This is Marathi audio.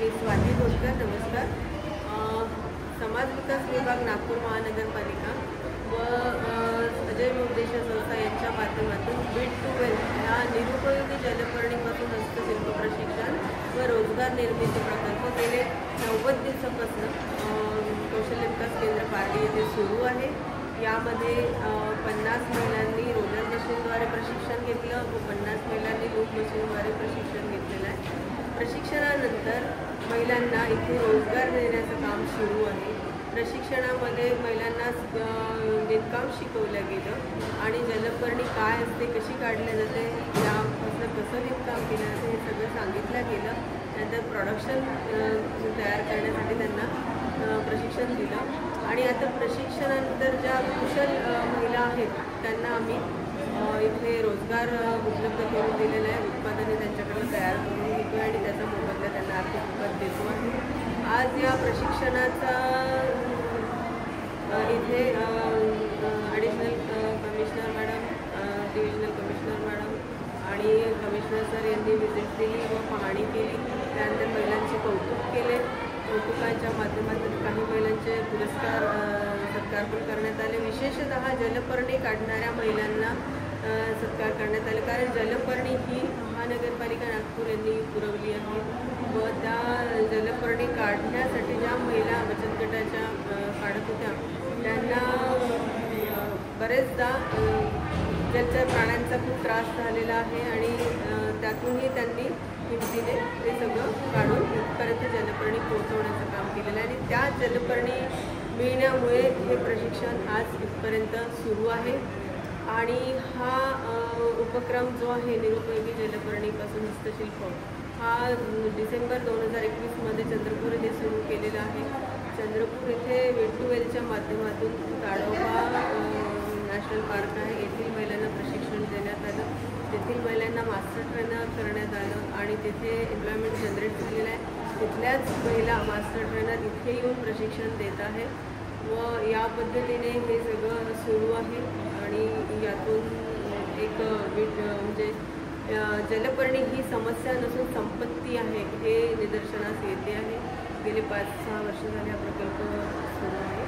मी स्वाती गोलकर. नमस्कार. समाज विकास विभाग नागपूर महानगरपालिका व अजय उद्देश संस्था यांच्या माध्यमातून बीट टू वेल ह्या निरुपयोगी जलपर्णीपासून हस्तशिल्प प्रशिक्षण व रोजगार निर्मिती प्रकल्प गेले 90 दिवसापासून कौशल्य विकास केंद्र पारडी येथे सुरू आहे. यामध्ये 50 महिलांनी रोलर मशीनद्वारे प्रशिक्षण घेतलं व 50 महिलांनी लूप मशीनद्वारे प्रशिक्षण घेतलेलं आहे. प्रशिक्षणानंतर महिलांना इथे रोजगार देण्याचं काम सुरू आहे. प्रशिक्षणामध्ये महिलांना विणकाम शिकवलं गेलं आणि जलपर्णी काय असते, कशी काढली जाते, यापासून कसं विणकाम केलं जातं हे सगळं सांगितलं गेलं. नंतर प्रोडक्शन तयार करण्यासाठी त्यांना प्रशिक्षण दिलं आणि आता प्रशिक्षणानंतर ज्या कुशल महिला आहेत त्यांना आम्ही इथे रोजगार उपलब्ध करून दिलेला आहे. उत्पादने त्यांच्याकडे तयार करून घेतो आणि त्याचा मोबदला त्यांना आर्थिक मदत देतो आहे. आज या प्रशिक्षणाचा इथे additional commissioner madam, divisional commissioner madam आणि कमिशनर सर यांनी व्हिजिट दिली व पाहणी केली. त्यानंतर महिलांचे कौतुक केले. कौतुकाच्या माध्यमातून काही महिलांचे पुरस्कार सत्कार पण करण्यात आले. विशेषतः जलपर्णी काढणाऱ्या महिलांना सत्कार करण्यात आले, कारण जलपर्णी ही महानगरपालिका नागपूर यांनी पुरवली आहे व त्या जलपर्णी काढण्यासाठी ज्या महिला बचत गटाच्या काढत होत्या त्यांना बरेचदा जलचर प्राण्यांचा खूप त्रास झालेला आहे आणि त्यातूनही त्यांनी हिमतीने ते सगळं काढून इथपर्यंत जलपर्णी पोहोचवण्याचं काम केलेलं आहे आणि त्या जलपर्णी मिळण्यामुळे हे प्रशिक्षण आज इथपर्यंत सुरू आहे. आणि हा उपक्रम जो आहे निरुपयोगी जलपर्णीपासून हस्तशिल्प हा डिसेंबर 2021 चंद्रपूर येथे सुरू केलेला आहे. चंद्रपूर येथे बीट टू वेलच्या माध्यमातून ताडोबा नॅशनल पार्क आहे, येथील महिलांना प्रशिक्षण देण्यात आलं. तेथील महिलांना मास्टर ट्रेनर करण्यात आलं आणि तिथे एम्प्लॉयमेंट जनरेट झालेलं आहे. तिथल्याच महिला मास्टर ट्रेनर इथे येऊन प्रशिक्षण देत आहेत व या पद्धतीने हे सगळं सुरू आहे. आणि यातून एक म्हणजे जलपर्णी ही समस्या नसून संपत्ती आहे हे निदर्शनास येते आहे. गेले 5-6 वर्ष झाले हा प्रकल्प सुरू आहे.